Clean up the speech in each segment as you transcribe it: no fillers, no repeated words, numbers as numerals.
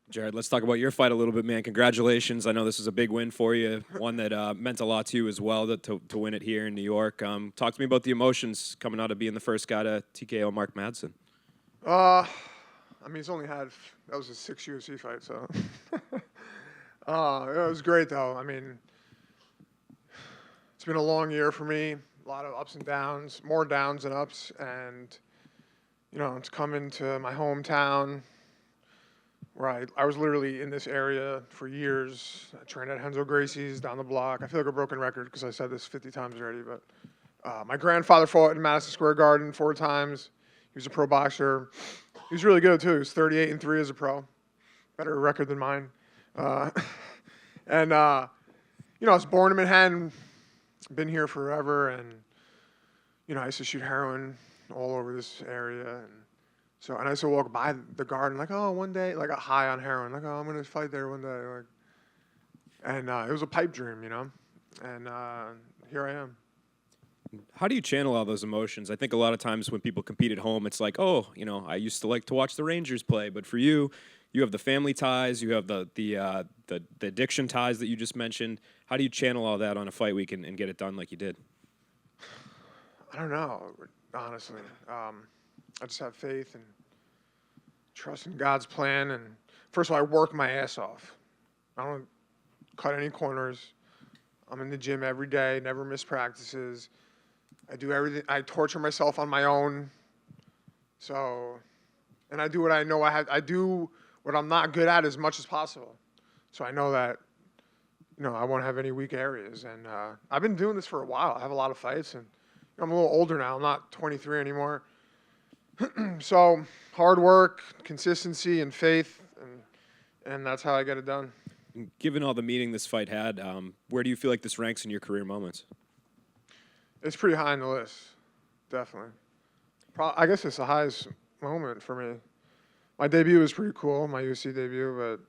Jared, let's talk about your fight a little bit, man. Congratulations. I know this is a big win for you, one that meant a lot to you as well, to win it here in New York. Talk to me about the emotions coming out of being the first guy to TKO Mark Madsen. Uh, I mean, he's only had that was his sixth UFC fight, so it was great though. I mean, it's been a long year for me, a lot of ups and downs, more downs than ups, and it's coming to my hometown where I was literally in this area for years. I trained at Henzo Gracie's down the block. I feel like a broken record because I said this 50 times already, but my grandfather fought in Madison Square Garden 4 times. He was a pro boxer. He was really good too. He was 38-3 as a pro, better record than mine. Uh, and I was born in Manhattan, been here forever, and I used to shoot heroin all over this area, and I used to walk by the garden like, oh, one day, like a high on heroin, like, oh, I'm gonna fight there one day, like, and it was a pipe dream, and here I am. How do you channel all those emotions? I think a lot of times when people compete at home, it's like, oh, I used to like to watch the Rangers play, but for you, you have the family ties, you have the addiction ties that you just mentioned. How do you channel all that on a fight week and get it done like you did? I don't know, honestly. I just have faith and trust in God's plan. And first of all, I work my ass off. I don't cut any corners. I'm in the gym every day, never miss practices. I do everything. I torture myself on my own. So, and I do what I know I have. I do what I'm not good at as much as possible. So I know that, I won't have any weak areas. And I've been doing this for a while. I have a lot of fights, and I'm a little older now. I'm not 23 anymore. So hard work, consistency, and faith, and that's how I get it done. Given all the meaning this fight had, where do you feel like this ranks in your career moments? It's pretty high on the list, definitely. I guess it's the highest moment for me. My debut was pretty cool, my UFC debut, but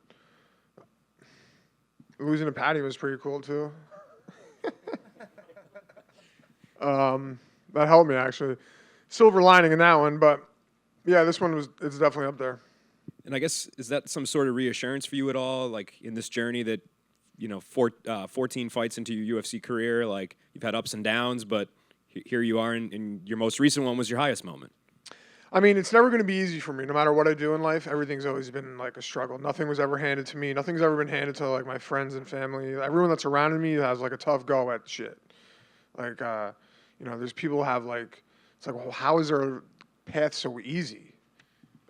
losing to Patty was pretty cool too. That helped me actually. Silver lining in that one, but yeah, this one it's definitely up there. And I guess, is that some sort of reassurance for you at all, like in this journey that, 14 fights into your UFC career, like you've had ups and downs, but here you are, and your most recent one was your highest moment? I mean, it's never going to be easy for me. No matter what I do in life, everything's always been like a struggle. Nothing was ever handed to me. Nothing's ever been handed to like my friends and family. Everyone that's surrounded me has like a tough go at shit. Like, there's people who have like, it's like, well, how is their path so easy?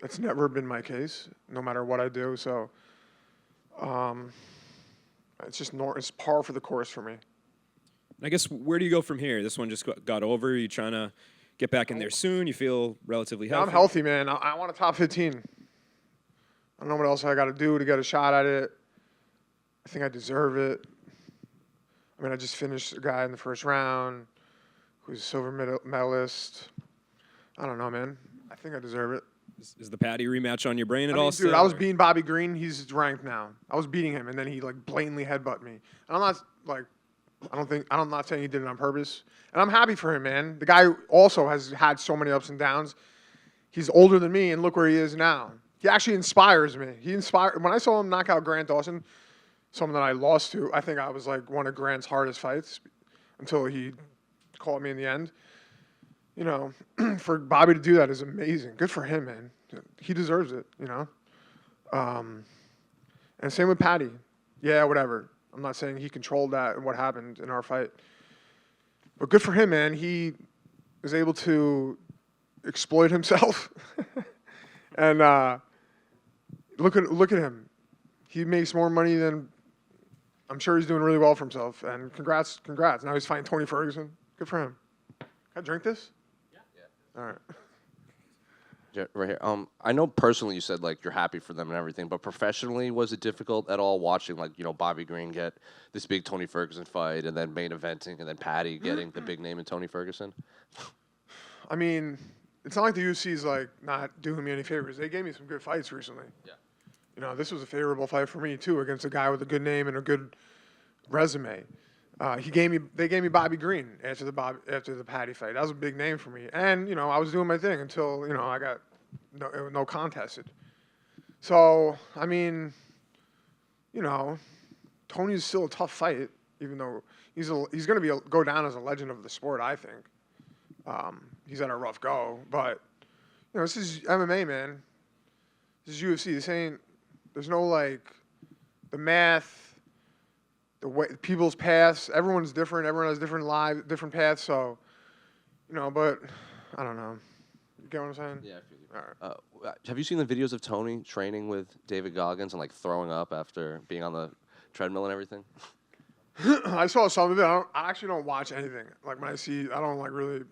That's never been my case, no matter what I do. So, it's par for the course for me. I guess, where do you go from here? This one just got over. Are you trying to get back in there soon? You feel relatively healthy? I'm healthy, man. I want a top 15. I don't know what else I got to do to get a shot at it. I think I deserve it. I mean, I just finished a guy in the first round who's a silver medalist. I don't know, man. I think I deserve it. Is the Patty rematch on your brain at all? Dude, still, I was beating Bobby Green. He's ranked now. I was beating him, and then he like blatantly headbutted me. And I'm not like, I'm not saying he did it on purpose. And I'm happy for him, man. The guy also has had so many ups and downs. He's older than me, and look where he is now. He actually inspires me. When I saw him knock out Grant Dawson, someone that I lost to. I think I was like one of Grant's hardest fights until he caught me in the end. For Bobby to do that is amazing. Good for him, man. He deserves it, And same with Patty. Yeah, whatever. I'm not saying he controlled that and what happened in our fight. But good for him, man. He was able to exploit himself. And look at him. He makes more money than I'm sure he's doing really well for himself. And congrats. Now he's fighting Tony Ferguson. Good for him. Can I drink this? All right. Yeah, right here. I know personally you said like you're happy for them and everything, but professionally, was it difficult at all watching like Bobby Green get this big Tony Ferguson fight and then main eventing and then Patty getting the big name in Tony Ferguson? I mean, it's not like the UFC is like not doing me any favors. They gave me some good fights recently. Yeah. This was a favorable fight for me too against a guy with a good name and a good resume. They gave me Bobby Green after the Patty fight. That was a big name for me, and I was doing my thing until I got no contested. So, I mean, you know, Tony's still a tough fight, even though he's going to go down as a legend of the sport, I think. He's had a rough go, but, you know, this is MMA, man. This is UFC. There's no, like, the math, the way, people's paths. Everyone's different. Everyone has different paths. So, you know, but I don't know. You get what I'm saying? Yeah, I feel you. All right. Have you seen the videos of Tony training with David Goggins and like throwing up after being on the treadmill and everything? I saw some of it. I actually don't watch anything. Like when I don't like really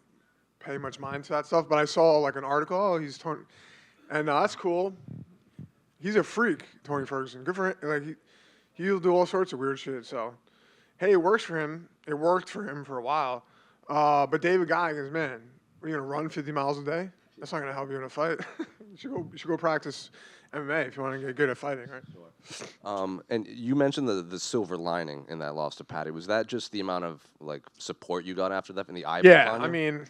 pay much mind to that stuff. But I saw like an article. Oh, he's Tony, and that's cool. He's a freak, Tony Ferguson. Good for him. Like he'll do all sorts of weird shit. So, hey, it works for him. It worked for him for a while. But David Goggins, man, are you gonna run 50 miles a day? That's not gonna help you in a fight. You should go practice MMA if you want to get good at fighting, right? Sure. And you mentioned the silver lining in that loss to Patty. Was that just the amount of like support you got after that and the eyeball? Yeah, on I you? mean,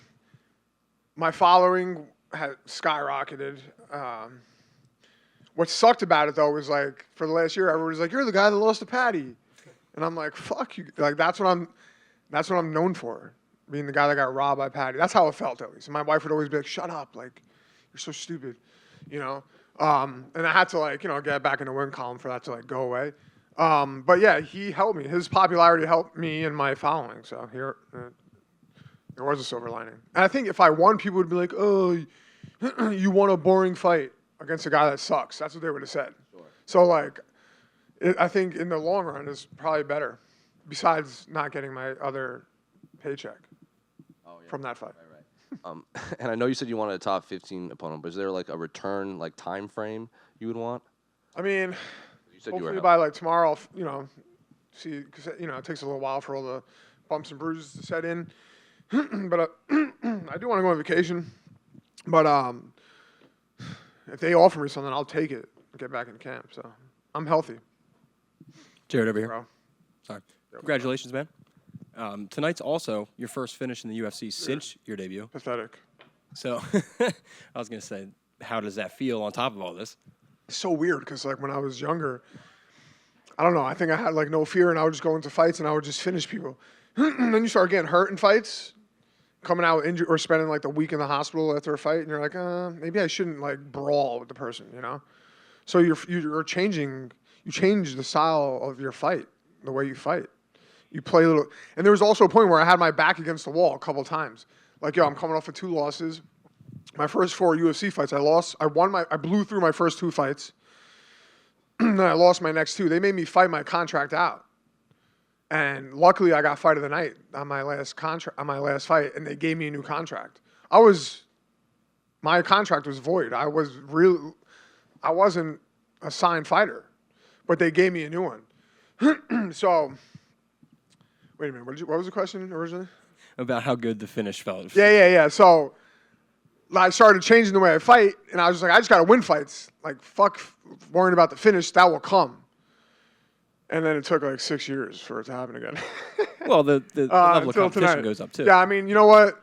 my following had skyrocketed. What sucked about it though was like for the last year, everyone was like, "You're the guy that lost to Patty," and I'm like, "Fuck you!" Like that's what I'm known for, being the guy that got robbed by Patty. That's how it felt at least. And my wife would always be like, "Shut up! Like you're so stupid," you know. And I had to like get back in the win column for that to like go away. But yeah, he helped me. His popularity helped me and my following. So here, there was a silver lining. And I think if I won, people would be like, "Oh, you won a boring fight against a guy that sucks." That's what they would have said. Sure. So like, I think in the long run is probably better. Besides not getting my other paycheck from that fight. Right. And I know you said you wanted a top 15 opponent, but is there like a return like time frame you would want? I mean, You said hopefully by like tomorrow, I'll, see, because it takes a little while for all the bumps and bruises to set in. But I do want to go on vacation. But if they offer me something, I'll take it and get back in camp. So I'm healthy. Jared over here. Bro. Sorry. Congratulations, man. Tonight's also your first finish in the UFC since your debut. Pathetic. So I was going to say, how does that feel on top of all this? It's so weird because like when I was younger, I don't know. I think I had like no fear and I would just go into fights and I would just finish people. And then you start getting hurt in fights, coming out injured or spending like the week in the hospital after a fight, and you're like, maybe I shouldn't like brawl with the person, So you're changing. You change the style of your fight, the way you fight. You play a little, and there was also a point where I had my back against the wall a couple of times. Like, I'm coming off of 2 losses. My first 4 UFC fights, I lost. I blew through my first 2 fights. Then I lost my next 2. They made me fight my contract out. And luckily, I got fight of the night on my last fight, and they gave me a new contract. My contract was void. I wasn't a signed fighter, but they gave me a new one. So, wait a minute. What was the question originally? About how good the finish felt. Yeah. So I started changing the way I fight, and I was just like, I just got to win fights. Like, fuck worrying about the finish. That will come. And then it took like 6 years for it to happen again. Well, the level of competition tonight. goes up too. Yeah, I mean, you know what?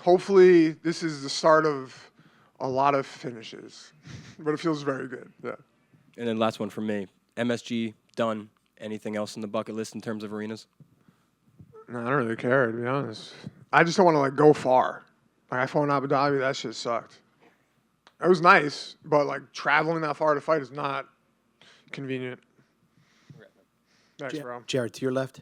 Hopefully this is the start of a lot of finishes. But it feels very good, yeah. And then last one from me. MSG, done. Anything else in the bucket list in terms of arenas? No, I don't really care, to be honest. I just don't want to, like, go far. Like, I fought in Abu Dhabi, that shit sucked. It was nice, but, like, traveling that far to fight is not convenient. Thanks, bro. Jared, to your left.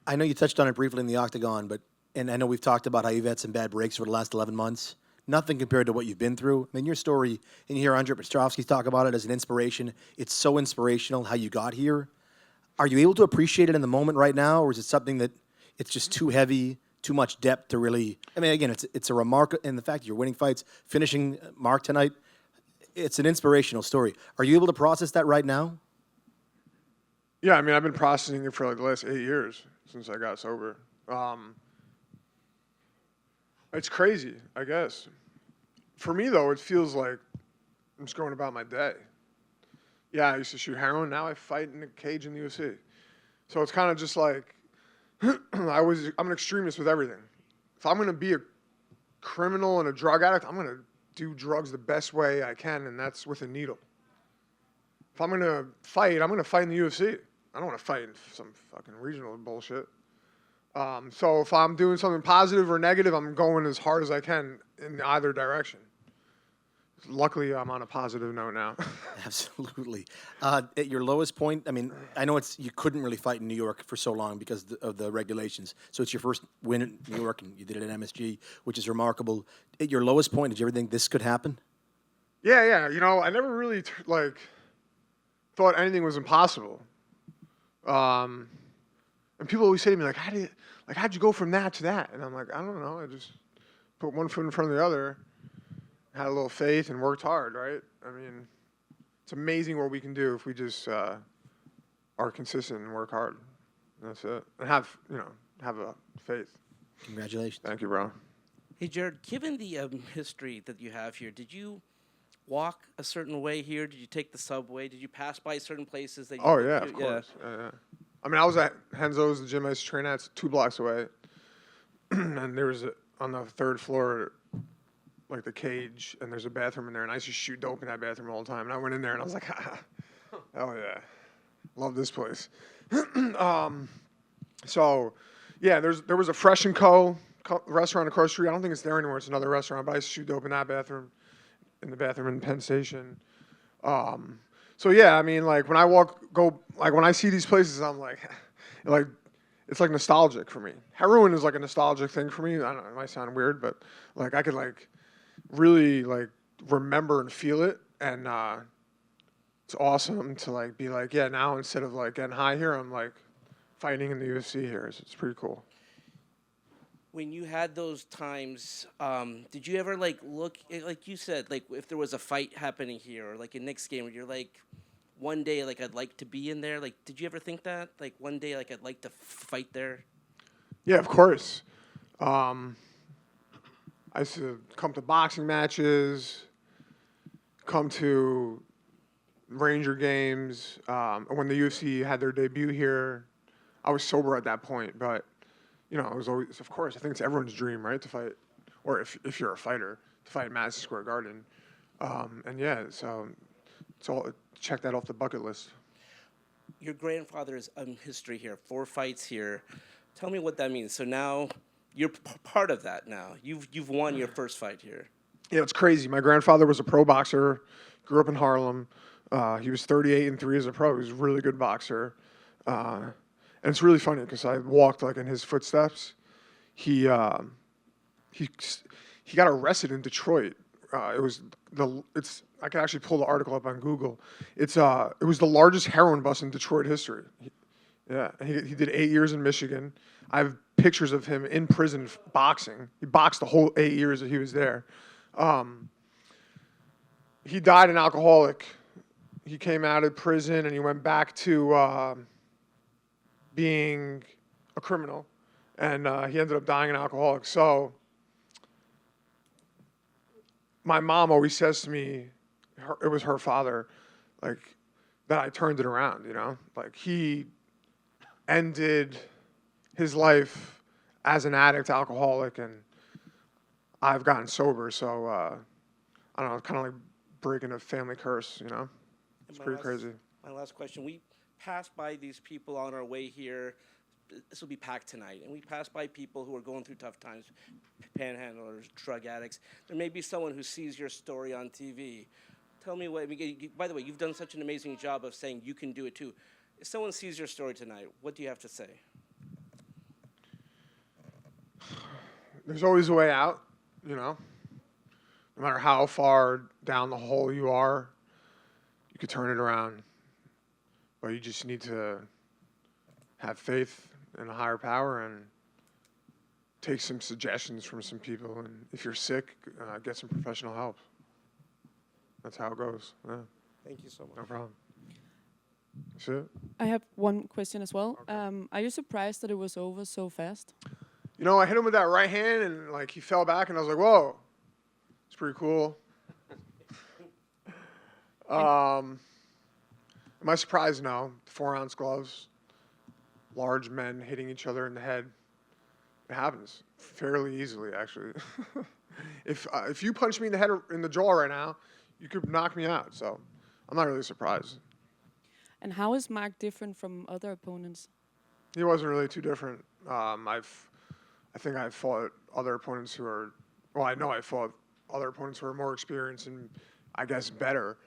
I know you touched on it briefly in the octagon, and I know we've talked about how you've had some bad breaks over the last 11 months. Nothing compared to what you've been through. I mean, your story, and you hear Andre Petrovsky talk about it as an inspiration. It's so inspirational how you got here. Are you able to appreciate it in the moment right now, or is it something that it's just too heavy, too much depth to really? I mean, again, it's a remark, and the fact that you're winning fights, finishing Mark tonight, it's an inspirational story. Are you able to process that right now? Yeah, I mean, I've been processing it for like the last 8 years since I got sober. It's crazy, I guess. For me, though, it feels like I'm just going about my day. Yeah, I used to shoot heroin. Now I fight in a cage in the UFC. So it's kind of just like I'm an extremist with everything. If I'm going to be a criminal and a drug addict, I'm going to do drugs the best way I can, and that's with a needle. If I'm gonna fight, I'm gonna fight in the UFC. I don't want to fight in some fucking regional bullshit. So if I'm doing something positive or negative, I'm going as hard as I can in either direction. Luckily, I'm on a positive note now. Absolutely. At your lowest point, I mean, I know you couldn't really fight in New York for so long because of the regulations. So it's your first win in New York, and you did it at MSG, which is remarkable. At your lowest point, did you ever think this could happen? Yeah. I never really thought anything was impossible. And people always say to me like, how'd you go from that to that? And I'm like, I don't know. I just put one foot in front of the other, had a little faith, and worked hard. Right? I mean, it's amazing what we can do if we just are consistent and work hard. And that's it. And have a faith. Congratulations. Thank you, bro. Hey, Jared, given the history that you have here, did you walk a certain way here? Did you take the subway? Did you pass by certain places that you Oh, went yeah, to? of course. Yeah. I mean, I was at Henzo's, the gym I used to train at. It's 2 blocks away. And there was, on the 3rd floor, like the cage, and there's a bathroom in there. And I used to shoot dope in that bathroom all the time. And I went in there, and I was like, oh, yeah. Love this place. So, yeah, there was a Fresh & Co. restaurant across the street. I don't think it's there anymore. It's another restaurant, but I used to shoot dope in that bathroom, in the bathroom in Penn Station. So yeah, I mean, like when I see these places, I'm like, it's like nostalgic for me. Heroin is like a nostalgic thing for me. I don't know, it might sound weird, but like I could like really like remember and feel it, and it's awesome to like be like, yeah, now instead of like getting high here, I'm like fighting in the UFC here. It's pretty cool. When you had those times, did you ever like look, like you said, like if there was a fight happening here, or like a Knicks game, where you're like, one day, like I'd like to be in there. Like, did you ever think that? Like one day, like I'd like to fight there. Yeah, of course. I used to come to boxing matches, come to Ranger games. When the UFC had their debut here, I was sober at that point, but it was always, of course, I think it's everyone's dream, right, to fight, or if you're a fighter, to fight at Madison Square Garden. And yeah, so it's all, check that off the bucket list. Your grandfather's history here, 4 fights here. Tell me what that means. So now you're part of that now. You've won your first fight here. Yeah, it's crazy. My grandfather was a pro boxer, grew up in Harlem. He was 38-3 as a pro. He was a really good boxer. And it's really funny because I walked like in his footsteps. He got arrested in Detroit. I could actually pull the article up on Google. It was the largest heroin bust in Detroit history. He did 8 years in Michigan. I have pictures of him in prison boxing. He boxed the whole 8 years that he was there. He died an alcoholic. He came out of prison and he went back to being a criminal, and he ended up dying an alcoholic. So my mom always says to me, it was her father, like, that I turned it around, Like, he ended his life as an addict, alcoholic, and I've gotten sober. So, I don't know, it's kind of like breaking a family curse, It's pretty crazy. My last question. We passed by these people on our way here. This will be packed tonight. And we passed by people who are going through tough times, panhandlers, drug addicts. There may be someone who sees your story on TV. Tell me what, by the way, you've done such an amazing job of saying you can do it too. If someone sees your story tonight, what do you have to say? There's always a way out, No matter how far down the hole you are, you could turn it around. But you just need to have faith in a higher power and take some suggestions from some people. And if you're sick, get some professional help. That's how it goes. Yeah. Thank you so much. No problem. That's it. I have one question as well. Are you surprised that it was over so fast? I hit him with that right hand, and like he fell back, and I was like, "Whoa, it's pretty cool." Am I surprised? No. 4-ounce gloves, large men hitting each other in the head. It happens fairly easily, actually. If you punch me in the head or in the jaw right now, you could knock me out. So I'm not really surprised. And how is Mark different from other opponents? He wasn't really too different. I think I've fought other opponents who are, well, I know I fought other opponents who are more experienced and I guess better.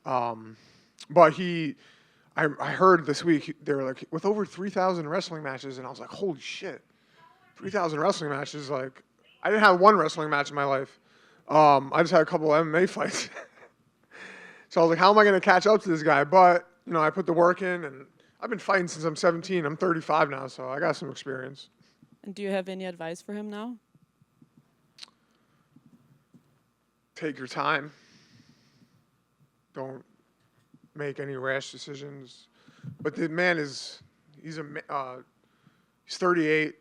But I heard this week they were like with over 3,000 wrestling matches, and I was like, holy shit, 3,000 wrestling matches. Like, I didn't have one wrestling match in my life. I just had a couple of MMA fights. So I was like, how am I going to catch up to this guy? But I put the work in, and I've been fighting since I'm 17. I'm 35 now, so I got some experience. And do you have any advice for him now? Take your time. Don't make any rash decisions. But the man he's 38.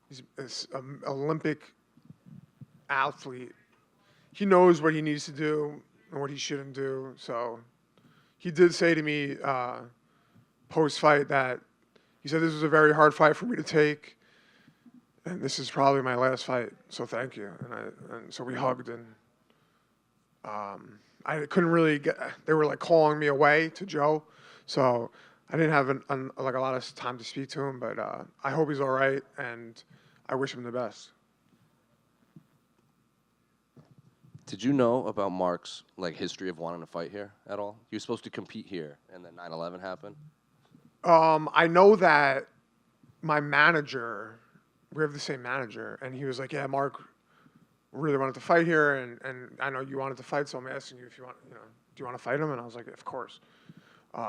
He's an Olympic athlete. He knows what he needs to do and what he shouldn't do. So he did say to me post-fight that he said this was a very hard fight for me to take, and this is probably my last fight. So thank you. And so we hugged, and I couldn't really get. They were like calling me away to Joe, so I didn't have like a lot of time to speak to him. But I hope he's all right, and I wish him the best. Did you know about Mark's history of wanting to fight here at all? He was supposed to compete here, and then 9/11 happened. I know that my manager, we have the same manager, and he was like, "Yeah, Mark really wanted to fight here, and I know you wanted to fight, so I'm asking you if you want, do you want to fight him?" And I was like, "Of course."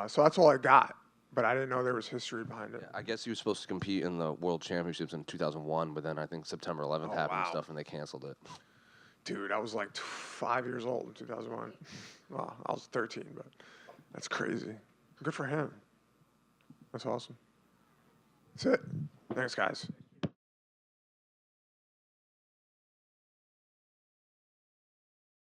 So that's all I got, but I didn't know there was history behind it. Yeah, I guess he was supposed to compete in the World Championships in 2001, but then I think September 11th happened and stuff, and they canceled it. Dude, I was like 5 years old in 2001. Well, I was 13, but that's crazy. Good for him. That's awesome. That's it. Thanks, guys.